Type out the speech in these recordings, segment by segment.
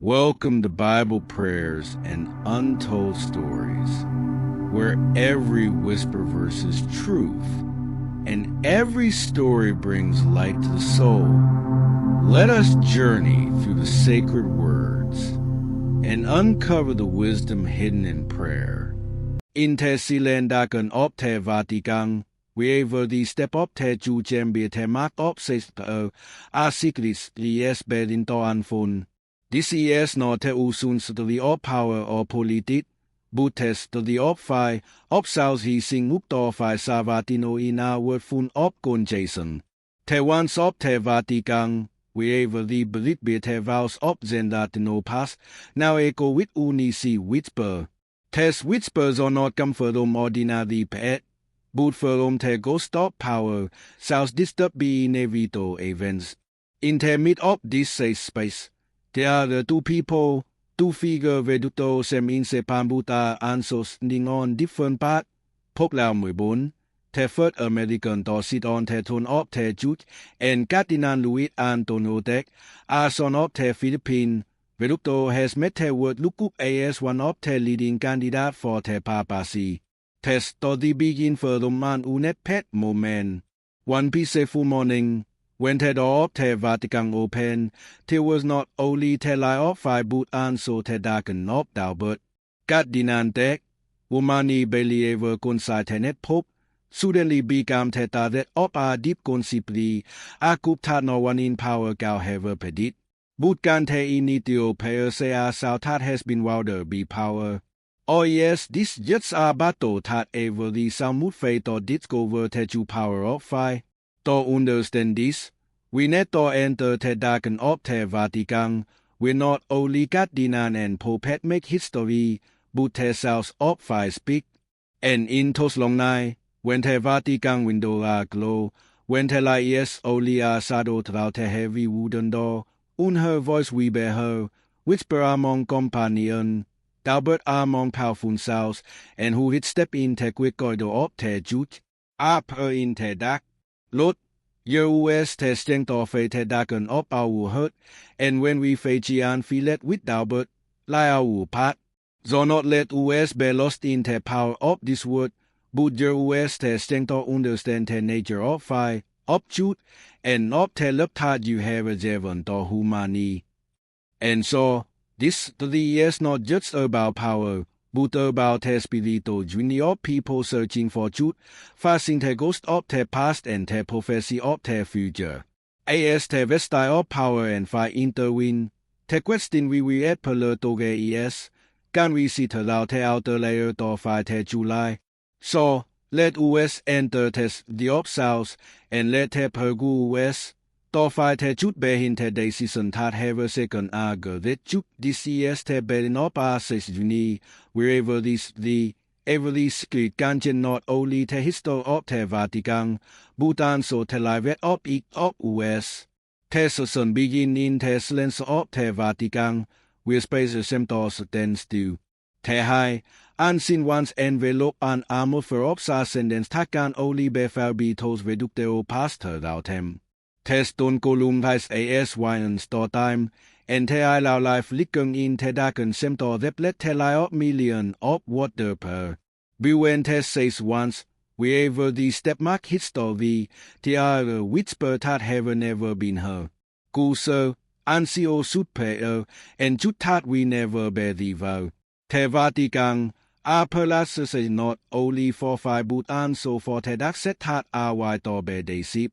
Welcome to Bible Prayers and Untold Stories, where every whisper verses truth, and every story brings light to the soul. Let us journey through the sacred words and uncover the wisdom hidden in prayer. Inte silendaken op te Vatican, wever the step op te jujembe te mak op ses asiklis lies bedinto anfun. This is not te usuns to the op power or politit, butes to the op fi, op saus he sing upto fi savatino ina word fun op gun Jason. Te once op te Vatican, wever the belit be te vows op zendatino pass, now echo with unisi whisper. Tes whispers or not comfortum ordina the pet, but ferum te go stop power, saus disturb be inevito events. Inter mid op this safe space. There are the two people, two figure veduto sem insepambuta ansos on different part. Pope Leo XIV, the first American to sit on the throne of the Church, and Cardinal Luis Antonio Tagle, are son of the Philippines. Veduto has met the word look up as one of the leading candidates for the papacy. Test to the begin for the man unet pet moment. One peaceful morning, when the door of the Vatican opened, there was not only the light of fire but also the darkened of Albert. Cardinal Tagle, womani believer considered Pope, suddenly became the target of a deep conspiracy. A coup no one in power can have predicted. But can the initio pair say a south that has been wilder be power? Oh yes, this just a battle that ever the some would fate or discover the true power of fire. To understand this, we need to enter the darkened of the Vatican, where not only Cardinal and Pope make history, but the south of fire speak. And in those long night, when the Vatican window are glow, when the light is only a shadow throughout the heavy wooden door, her voice we bear her, whisper among companion, Albert among powerful sounds, and who hit step in the quick corridor of the Church, up her in the dark. Lord, your US the strength of the darken of our hurt, and when we face and feel it with Albert, lie our part. So not let US be lost in the power of this word, but your US the strength to understand the nature of fire, of truth, and of the love that you have given to humanity. And so, this study is not just about power, but about the spiritual journey of people searching for truth, facing the ghost of the past and the prophecy of the future. As the vestige of power and fire intervene, the question we will appeal to is, can we sit without the outer layer to fight the July? So, let us enter the of south, and let the pergu west, to fight the truth behind the decision that have a second argue that truth this is the bearing of our journey, wherever this the every secret can not only the history of the Vatican, but also the life of it of US. The session begin in the silence of the Vatican, where space seems to stand still. The high, unseen ones envelope an armor for ascendants that can only be felt by those reductio pastor without them. The stone column has as wine store time, and the allow life flickering in the darkened seem to reflect the light of million of water per. When the says once, wherever the step mark history, the other whisper that have never been heard. Closer, ansio super, and truth that we never believe. The Vatican, our palaces is not only for fire but also for the dark set that are white or bad they sip.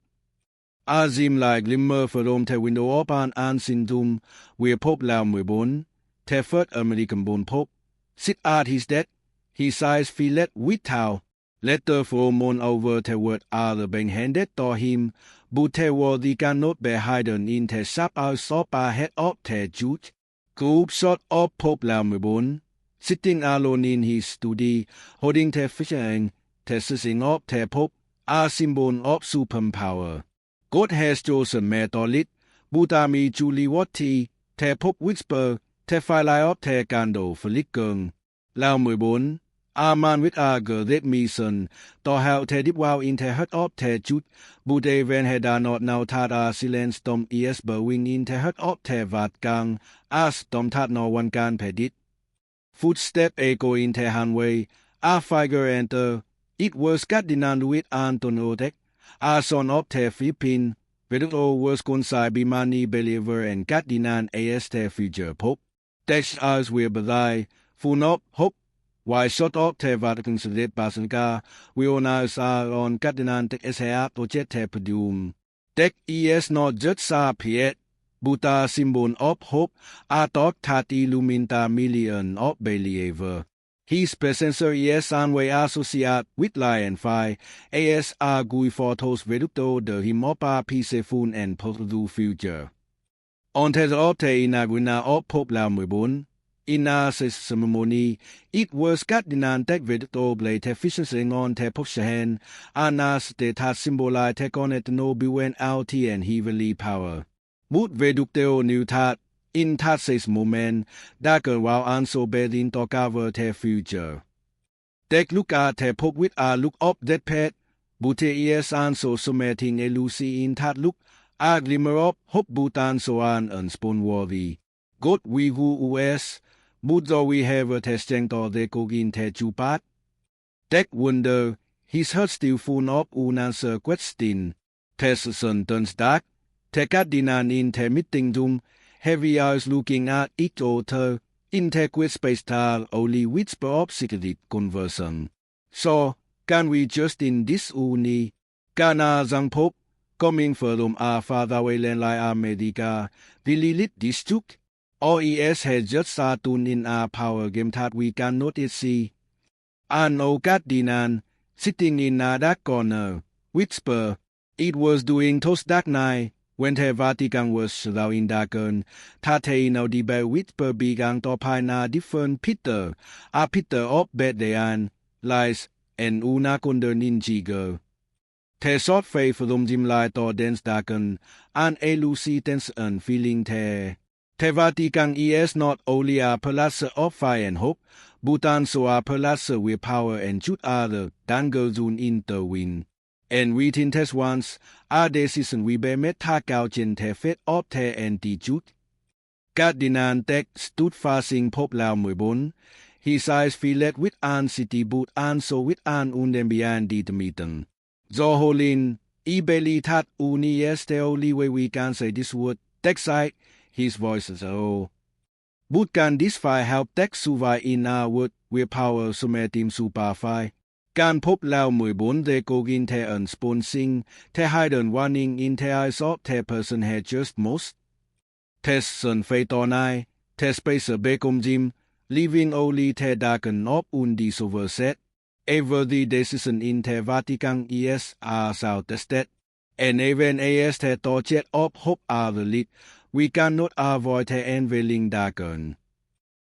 Azim like glimmer from the window of an unseen doom, where Pope Leo XIV, the first American-born Pope, sit at his death, his eyes fillet with towel. Letter from moon over the word are being handed to him, but the word cannot be hidden in the sharp eyes of a head of the Church. Group shot of Pope Leo XIV, sitting alone in his study, holding the fishing, the sitting of the Pope, a symbol of supreme power. God has chosen Metholit, Butami Juliwati, the Pope whisper, the firelight of the candle flickering. Leo XIV, Man with girl that me son, to how te dip wow in te hut up te jut, but they ven had not now tat silence dom berwing in te hut up te Vatican, as dom tat no one gan pedit. Footstep echo in te hanway, figure enter, it was Cardinal Luis Antonio Tagle, son of te Filipino, Veduto was consai bimani believer and Cardinal as te future Pope. Text eyes will bedai, full up hope. Why shot up te Vatican sedit basenka, we on us on Cardinal Tagle to jet te pedium. Tek not just sa piet, buta symbol of hope, talk tati luminta million of believer. His presence anway associate with lion fi, gui photos veduto de himopa peaceful and positive future. On te opte inaguna of Pope Leo XIV, in a ceremony, it was Cardinal Tagle blade efficiency on te Popshahen, anas de tat symbolize te connect no bewent alti and heavenly power. Mut veducteo new tat, in tat says moment, darker while anso bedin to cover te future. Take look at te Pope with a look up that pet, bute yes anso summating a Lucy in tat look, a glimmer up hope butan so an unspoonworthy. God we who us, but though we have a testing to the cogin te chupat. Tek wonder, his heart still full of unanswer question. Test sentence dark, te Cardinal in te meeting room, heavy eyes looking at each other, in te quit space tal only whisper of secret conversion. So, can we just in this uni, kana zang Pope, coming from our father wayland like America, delilit this took? OES has just started in our power game that we cannot see. An old Cardinal, sitting in a dark corner, whisper, it was during those dark night, when the Vatican was surrounding darken, tate no debate whisper began to pine different Peter, a Peter of Bethlehem, lies, and una conderning jigger. The short face from Jim light or dance darken, and a Lucy tense and feeling te. The Vatican is not only a palace of fire and hope, but also a palace with power and shoot other dangle zone in the wind. And within test once, a decision we be met takao chen te fet of te anti-shoot. Cardinal Tagle stood facing Pope Leo XIV, his eyes filled with anxiety but also with an behind the meeting. Zoholin, ibeli tat uni is the only way we can say this word, text side. His voice is but can this fire help Tagle survive in our word with power sumetim superfy? Can Pope Leo XIV de cogin te unsponsing, te hidden warning in te eyes of te person had just most? Te son feitonai, te space becom jim, leaving only te darken of undi overset. Ever the decision in te Vatican is south tested, and even as te torchet of hope are the lead, we cannot avoid the unveiling darken.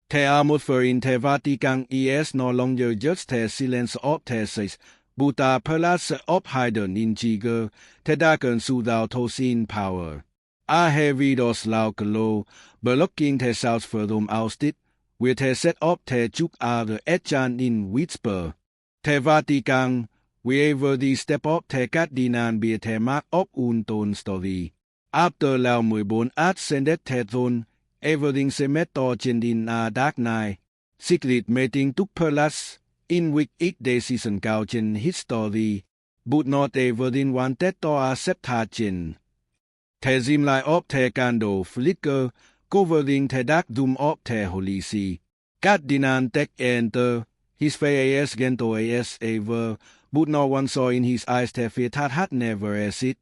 The atmosphere in the Vatican is no longer just the silence of the says, but a palace of hidden in jigger, the darken without tossing power. A heavy dos loud low, blocking the south from ousted, with the set up the juk other etchan in whisper. The Vatican, wherever the step up the Cardinal be the mark of untold story. After Leo XIV ascended the throne, everything se met in a dark night. Secret meeting took place, in which each decision couched his story, but not everything wanted to accept Hachin. The dim light of the candle flicker, covering the dark doom of the Holy See. Cardinal Tagle enter, his face gentle as ever, but no one saw in his eyes the fear that had never existed.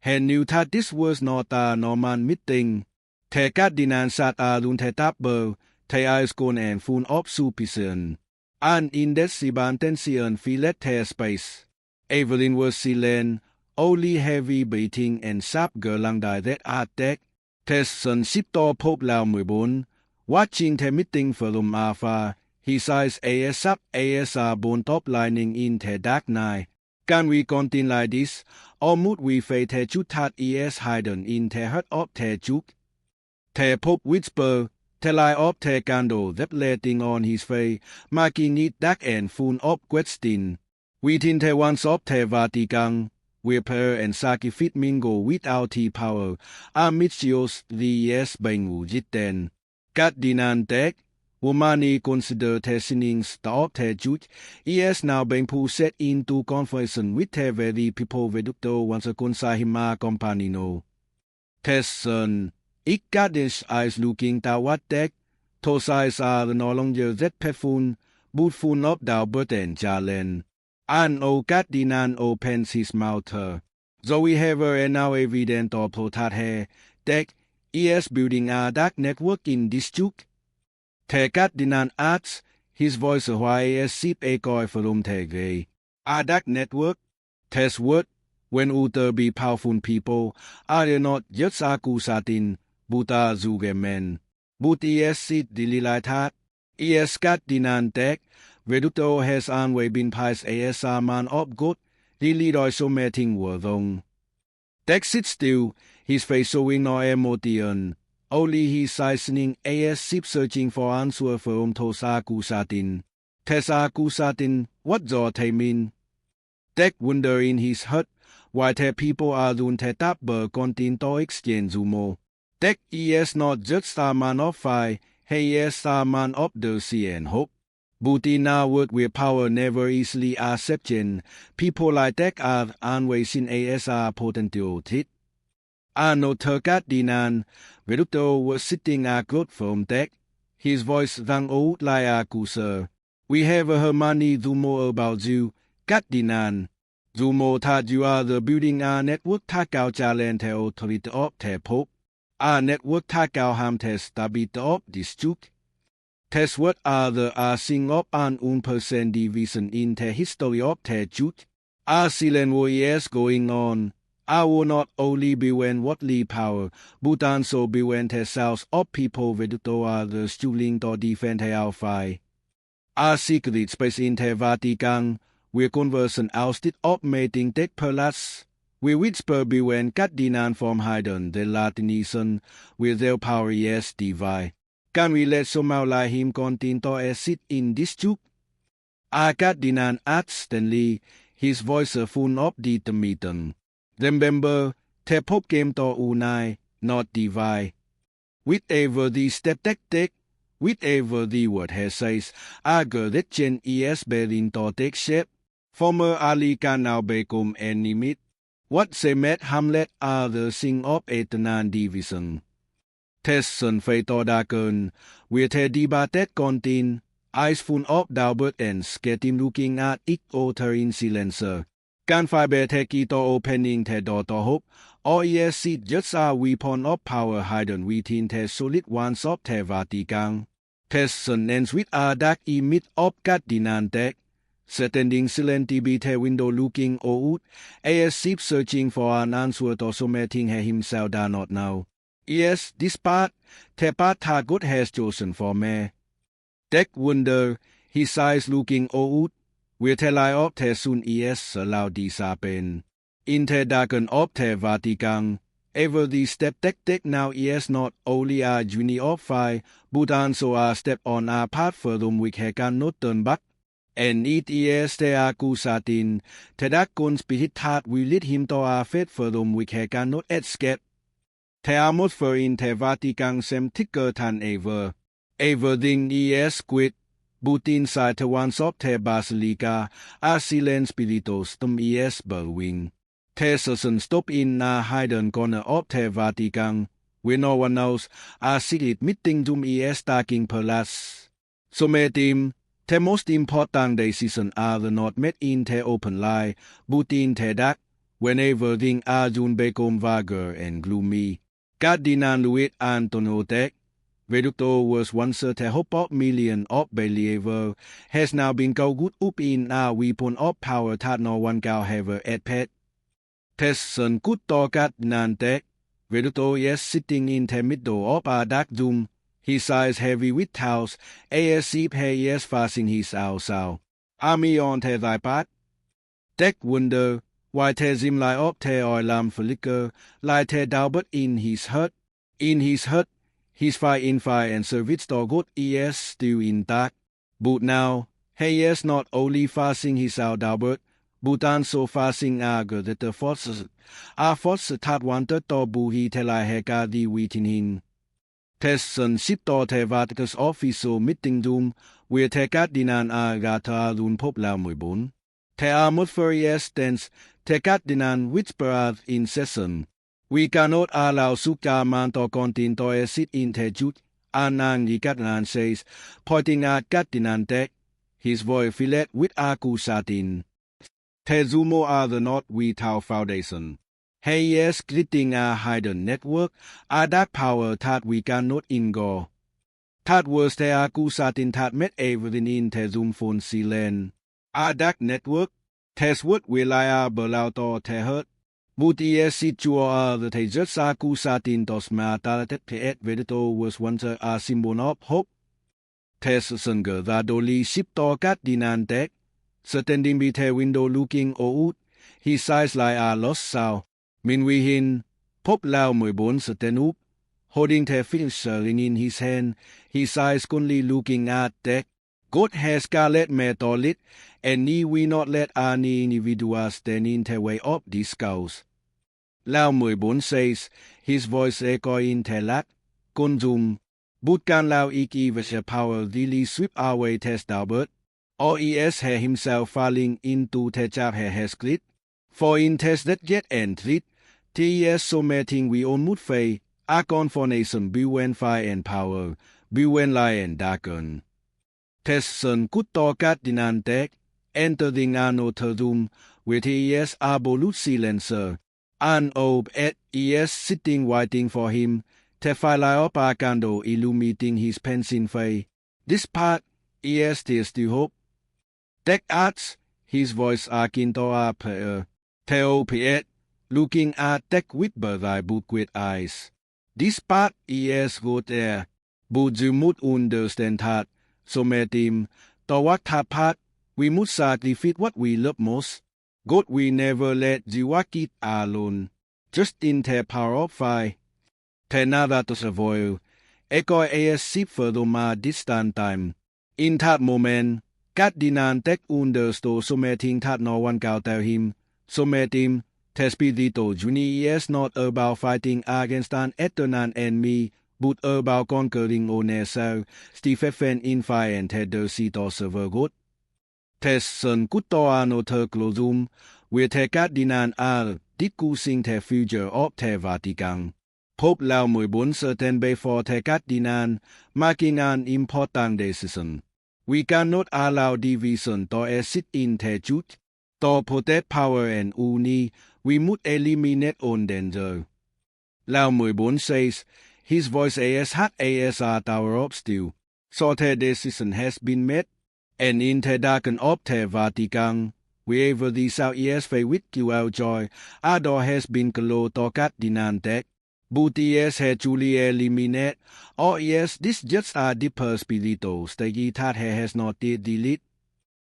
He knew that this was not a normal meeting. The Cardinal sat on the table, the eyes gone and full of suspicion. And in that siban tension filled the space. Evelyn was silent, only heavy breathing and sharp girlang that attack. The son sipped to Pope Leo XIV, watching the meeting from afar, his eyes as a bone top lining in the dark night. Can we continue like this, or would we face the truth that is hidden in the heart of the juk? The Pope whispered, te lie up te candle that letting on his face, making it dark and full of question. Within te once up te Vatican, where prayer and sacrifice mingle without the power, amidst the yes bengu jitten. Cardinal Tagle, Womani consider te sinning stop te judge, is now being put set into conversation with te very people veducto once a consahima companino. Tesson, ik gardens eyes looking toward Tagle, those eyes are no longer that petful, but full of doubt and challenge. And O Cardinal opens his mouth. Though we have now evident of that Tagle is building a dark network in this juke. The Cardinal adds, his voice why as sip echo from Tagle. A dark network? Test word, when utter be powerful people, are they not just accusating, but are zugemen. But es sit dililatat, es Cardinal Tagle, Veduto has always been past as a man of God, really also meeting wordong. Tagle sits still, his face showing no emotion. Only his signing as sip searching for answer from those accusating. Tes accusating, what do they mean? Tagle wonder in his heart, why the people are doing the tapper contin to exchange zumo. Tagle is not just a man of fire, he is a man of mercy and hope. But in our world where power never easily accepted, people like Tagle are always seen as a potential threat. No Cardinal, Veduto was sitting across from Tagle. His voice rang out like a accuser. We have heard many rumors about you, Cardinal. Rumors that you are the building a network that can challenge the authority of the Pope. A network that can harm the stability of this church. Test what are the sing of an 1% division in the history of the church. A silent war is going on. I will not only be when worldly power, but also be when the souls of people veduto are the struggling to defend the alpha. A secret space in the Vatican, where conversion ousted of mating take place. We whisper be when Cardinal from hidden the Latination, with their power is divine. Can we let somehow like him continue to sit in this church? A Cardinal adds Stanley, his voice full of determination. Remember, the Pope came to unite, not divide. Whatever the step take, whatever the word has says, a correction is beginning to take shape. Former ally can now become enemy. What they met Hamlet are the sing of eternal division. Tesson fatal darken, with a debated contin, eyes full of doubt and scathing looking at each other in silence. Can fiber take it opening the door to hope, or yes, it just a weapon of power hidden within the solid ones of the Vatican. Tesson ends with a dark image of Cardinal Tagle, standing silently by the window looking out, as if searching for an answer to something he himself does not know. Yes, this part, the path that God has chosen for me. Tagle wonder, his eyes looking out, with the light of the sun is allowed this happen. In the darken of the Vatican, every step take now is not only a journey of fire, but also a step on a path from which he cannot turn back. And it is the accusating, the dark spirit that will lead him to a fate from which he cannot escape. The atmosphere in the Vatican seems thicker than ever. Everything is quiet, but inside the ones of the Basilica, a silent spiritual storm is brewing. The session stop in a hidden corner of the Vatican, where no one knows, a secret meeting room is taking place. So the most important decisions are not made in the open light, but in the dark, when everything soon becomes vague and gloomy. Cardinal Luis Antonio Tagle, Veduto was once the hope of millions of believers, has now been caught up in a weapon of power that no one can ever admit. Tesson could talk Cardinal Tagle. Veduto is sitting in the middle of a dark room, his eyes heavy with tears, as if he is fasting his eyes out. Army on the thy part. Tagle wonder why the dim light of the oil lamp flicker like the doubt in his heart. In his heart, his fire in fire and service to God is still intact. But now, he is not only facing his out Albert, but also facing anger that the forces that wanted to buhi tela heka di within him. Tesson sipto te Vatican's official meeting doom, where te Cardinal agata lun Pope Leo XIV. Te amut furious tense, te Cardinal whispered in session. We cannot allow suka man to continue to sit in te jut, anang the Cardinal says, pointing at Cardinal Tagle, his voice filled with accusations. Te zumo are the not without foundation. He is creating a hidden network, a dark power that we cannot ignore. That was the accusations that made everything in the Zoom phone silent. A dark network, that's what we lie about to the hurt. But is situated the just accusations dos matter that the vedo was once a symbol of hope. Tess Sunger that only ship to Cardinal Tagle, standing by the window looking out, his eyes like a lost soul. Meanwhile, Pope Leo XIV stand up, holding the finisher ring in his hand, his eyes only looking at Tagle. God has scarlet metal and he will not let any individual stand in the way of this cause. Leo XIV says, his voice echoing the lat, consume, but can Lao iki with the power really sweep away test Albert, or is he himself falling into the trap he has clit? For in test that yet entry, T.S. submitting we own mood fay, a confirmation bewhen fire and power, bewhen lie and darken. Test son could talk Cardinal Tagle, entering another room, with T.S. absolute silencer, and Ob at E.S. sitting waiting for him, the fire of a candle illuminating his pencil face. This part, E.S. still hope. Tagle adds, his voice akin to a prayer. Theo Piet, looking at Tagle with bird-eye but with eyes. This part is good there, but you must understand that, so him, to what that part, we must sacrifice what we love most. God will never let you walk it alone, just in the power of fire. The nada to survive, echo as ship for the distant time. In that moment, Cardinal Tagle understood something that no one can tell him. Him, Tespirito Juni is not about fighting against an eternal enemy, but about conquering on ourselves, Stephen in fire and Tedder Sito server good. Tesson Kutoano Terclosum, with the Cardinal are discussing the future of the Vatican. Pope Leo XIV certain before the Cardinal, making an important decision. We cannot allow division to exist in the church. To protect power and unity, we must eliminate all danger. Leo XIV says, his voice is hot as a tower of steel. So the decision has been made, and in the darken of the Vatican, wherever the South is filled with cruel joy, a door has been closed to Cardinal Tagle. But yes, had truly eliminated, or yes, this just a deeper spiritual stage that has not yet deleted.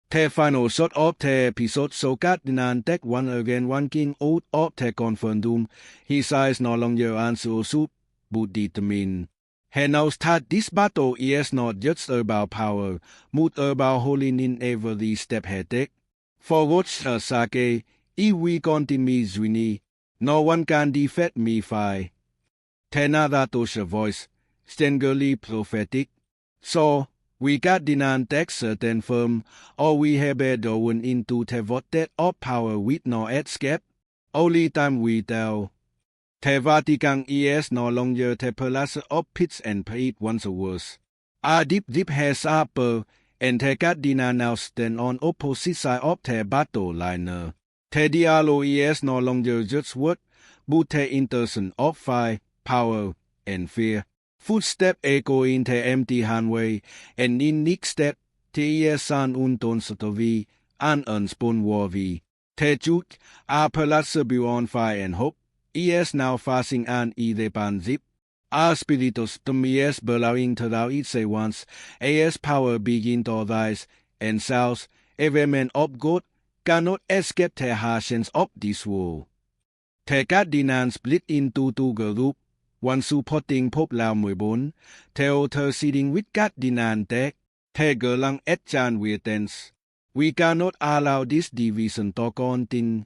The final shot of the episode so Cardinal Tagle one again one king out of the confirmed his eyes no longer answer soup, but determined. He knows that this battle is not just about power, but about holding in every step he takes. For what sake, if we continue Zwini, no one can defeat me fight. Tenada Tosha voice, strangely prophetic. So, we Cardinal Tagle certain firm, or we have drawn into the vortex of power with no escape. Only time we tell. The Vatican is no longer the palace of pits and paid once worse. A deep has upper, and the Cardinal now stand on opposite side of the battle liner. The dialogue is no longer just word, but the intersection of fire, power, and fear. Footstep echo in the empty handway, and in next step, the san unton sotovi, an unspun warvi. The church, a palace beyond fire and hope, is now fasting an idepan zip. A spiritus to me is bellowing to thou it say once, as power begin to rise, and south, every man of God cannot escape the harshness of this world. The Cardinal split into two groups, one supporting Pope Leo XIV, theo thơ siding with Cardinal Tagle lang et chan vietens. We cannot allow this division to continue.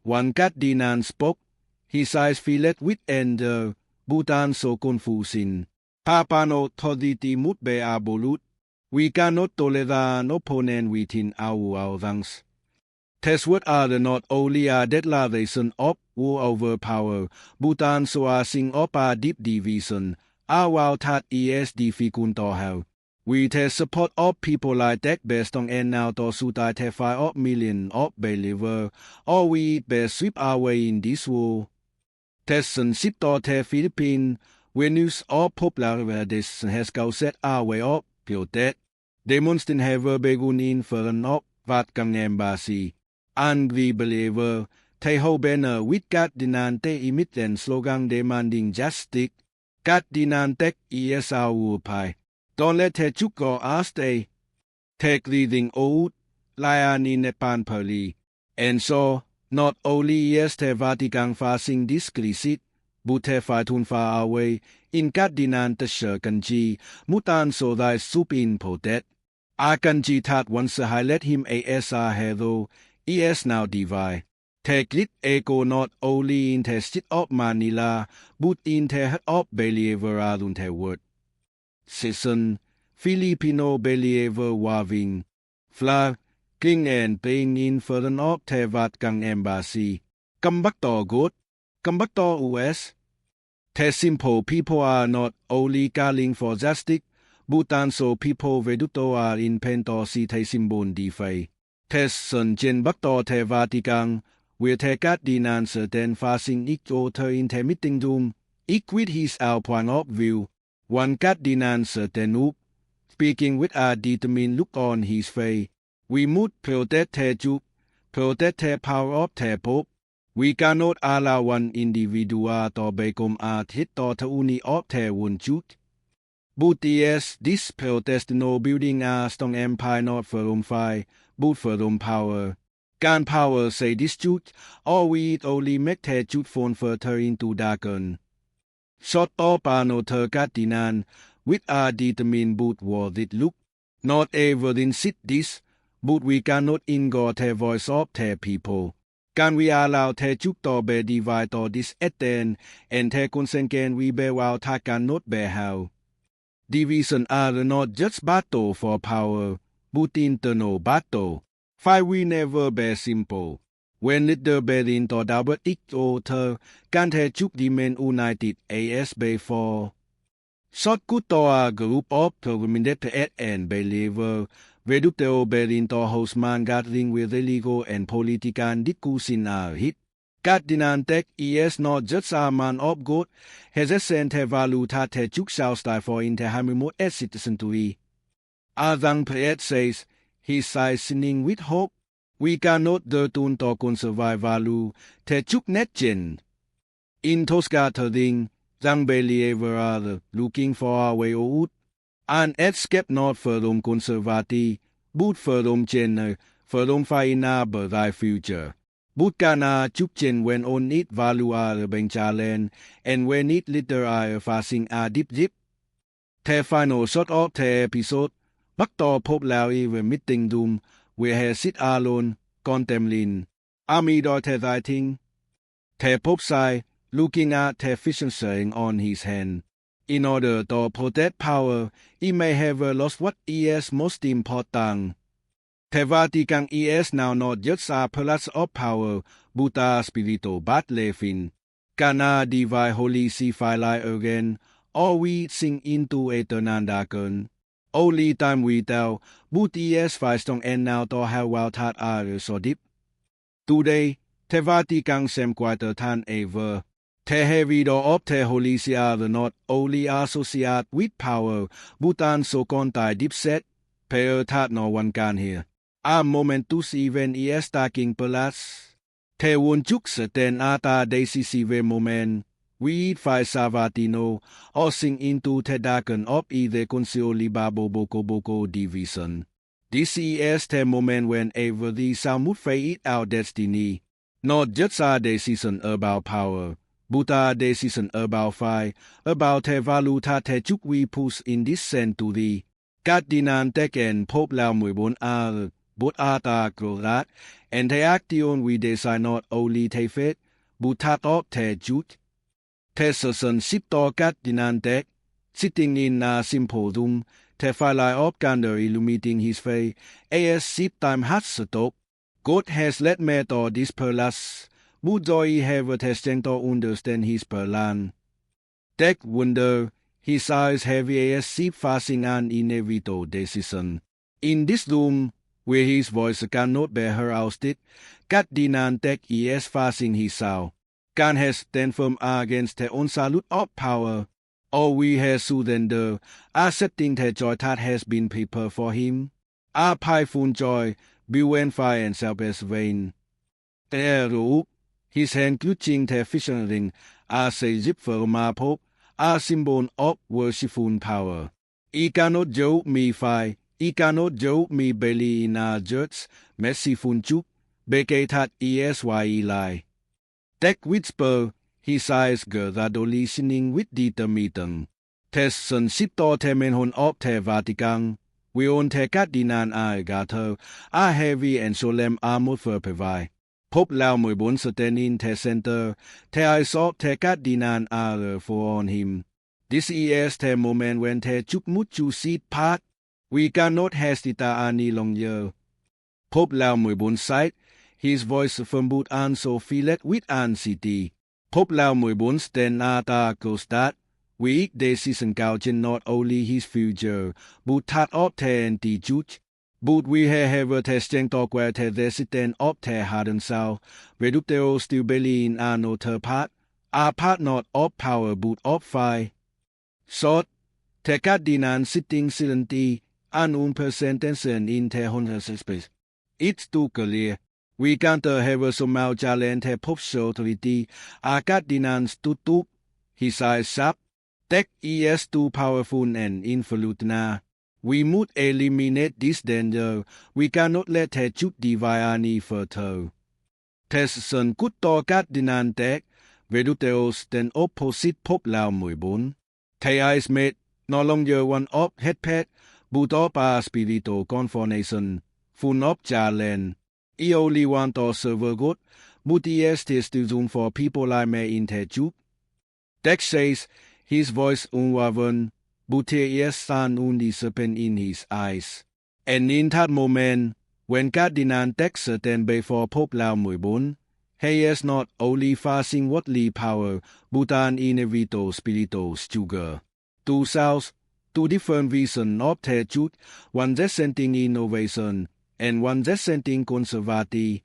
One Cardinal spoke, his eyes filled with anger, Bhutan so confusing. Papano thoditi mut be abolut. We cannot tolerate an opponent within our ranks. Test what are the not only a declaration of war over power, Bhutan so a sing of a deep division, our that is difficult to have. We test support of people like that based on and now to sutai tefai of million of believer, or we best sweep our way in this war. Test and ship to the Philippines, when news of popular this has go set our way up, pure dead. Demonstrating have begun in for an of Vatican embassy. Angry believer, they hold banner with Cardinal Tagle emit and slogan demanding justice. Cardinal Tagle is our pie. Don't let her chuk go ousted. Take leading old, lion in the panpali. And so, not only yes the Vatican fasting discreet, but the fatun far away, in Cardinal Tagle kanji, mutan so thy soup in potet. Akanji tat once I let him ASR hero, ES now divide. Take it echo not only in the city of Manila, but in the head of believer adun the word. Season, Filipino believer waving, flag, king and paying in for an of the Vatican embassy. Come back to good, come back to US. The simple people are not only calling for justice, but also people veduto are in pento si the simbon di fay. Tesson jen back to the Vatican, where the Cardinal certain fasting each other in the meeting room, each with his our point of view. One Cardinal certain up, speaking with a determined look on his face. We must protect the Jew, protect the power of the Pope. We cannot allow one individual to become a hit to the uni of the one Jew. But yes, this protest no building a strong empire not from fire, but from power. Can power say this truth, or we only make the truth phone further into darken? Short up no third Cardinal, with a determined but worth it look. Not evidence it this, but we cannot ignore the voice of the people. Can we allow the truth to be divided to this eten, and the consent can we bear while that cannot bear how? Division are not just battle for power, but internal battle. Fight we never be simple. When leader be into double each other, can the truth remain united as before? Short good to a group of permanent and believer, Veduteo be into houseman gathering with the legal and political discussion are hit. Cardinal Tagle is not just a man of God, has a sent a value that the Duke shall style for in the Hamimo as citizen to be. Adang Priet says, he sighs sinning with hope. We cannot turn to conserve value, the Duke net gen. In Toscatering, Zang believer are looking for a way out. And escape not from conservative, but from gen, from fina but thy future. But kana chukchen when on it value are ben challenge, and when it litter are fasting a dip. The final shot of the episode, back to Pope Leo even meeting doom, where he sit alone, contemplating. Ami do the writing. The Pope side, looking at the vision saying on his hand. In order to protect power, he may have lost what is most important. The Vatican is now not just a palace of power, but a spiritual battlefield. Cana divide holy see fire again, or we sink into eternal darken. Only time we tell, but is five strong and now to have well that are so deep. Today, the Vatican seem quieter than ever. The heavy door of the holy see are not only associated with power, but also contact deep set, pair that no one can hear. A momentus even is taking place. The one juk certain ata decisive moment. We fight Savatino, or sing into the darken of either Consioli Babo Boko division. This is the moment when every sound would fade our destiny. Not just a decision about power, Buddha decision about the valuta te chuk we push in this century. Cardinal Tagle and Pope Leo XIV both are that, and the action we decide not only te faith, but top te jude. Te son sip to Cardinal Tagle, sitting in a simple room, te firelight of candle illuminating his face, as sip time has stop. God has let me to this perlas. Would I have a testing to understand his plan? Tagle wonder, his eyes heavy as sheep facing an inevitable decision. In this room, where his voice cannot be heard ousted, Cardinal Tagle is facing his soul. Can has stand firm against the onslaught of power. All we have surrender, accepting the joy that has been prepared for him. A pieful joy, beware fire and selfish vain. There, his hand clutching the fishing ring, as a zip for my Pope, a symbol of worshipful power. He cannot joke me fire, he cannot joke me belly in a judge, merciful chuk, beke that esy lie. Tagle whisper, his eyes gradually shining with determination. Test son sip to the menhon of the Vatican. We own the Cardinal gather, a heavy and solemn armor for provide. Pope Leo XIV stand in the center, the eyes of the Cardinal are for on him. This is the moment when the chukmuchu seat part. We cannot hesitate any longer. Pope Leo XIV sighed, his voice firm but also filled with anxiety. Pope Leo XIV stand at a coast that we decision gauging not only his future, but that of the anti-judge. But we have a testing talk where the resident of the hardened south, reductio still believe in another part, a part not of power but of fire. Short, the Cardinal sitting silently, unpercentagen in the honor space. It's too clear. We can't have somehow challenge the Pope's authority. A Cardinal stood up, his eyes sharp. Tagle is too powerful and influential now. We must eliminate this danger. We cannot let the chuk divide any further. Test son could to Cardinal Tagle, reductio stand opposite Pope Leo XIV. The eyes made no longer one of headpad, but of a spiritual confrontation, full of challenge. He only want to serve God, but he is still room for people like me in the chuk. Tagle says, his voice unwoven, but there is sun only serpent in his eyes. And in that moment, when Cardinal Tagle stand before Pope Leo XIV, he is not only facing worldly power, but an inevitable spiritual struggle. Two souls, two different visions of the truth, one representing innovation, and one representing conservative.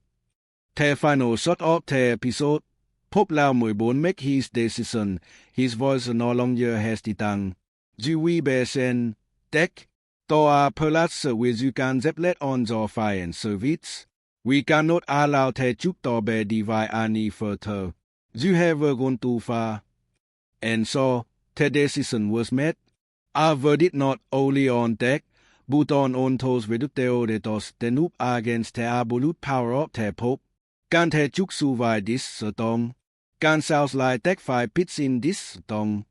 The final shot of the episode, Pope Leo XIV make his decision, his voice no longer hesitant. Je oui besen, Tagle, to a perlas with you can zepplet on your fire and service. We cannot allow the chuk to be divided any further. You have gone too far. And so, the decision was made. A verdict not only on Tagle, but on those reductio retos tenup against the absolute power of the Pope. Can the chuk survive this storm? Can sounds like Tagle five pits in this storm?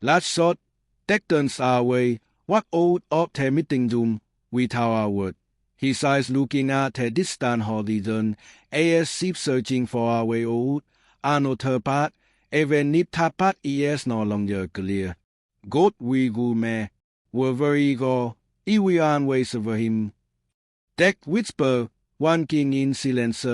Last shot, Tagle turns away, walk out of the meeting room without a word. His eyes looking at the distant horizon, as if searching for a way out. Another part, even if that part is no longer clear. God we go me, wherever he go, he will always over him. Tagle whisper, one king in silence,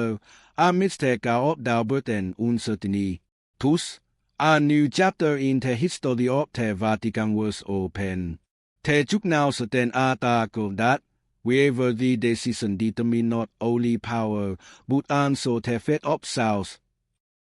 amidst the chaos of doubt and uncertainty. Thus, a new chapter in the history of the Vatican was opened. The chuk now stand at a that wherever the decision determine not only power, but also the fate of souls.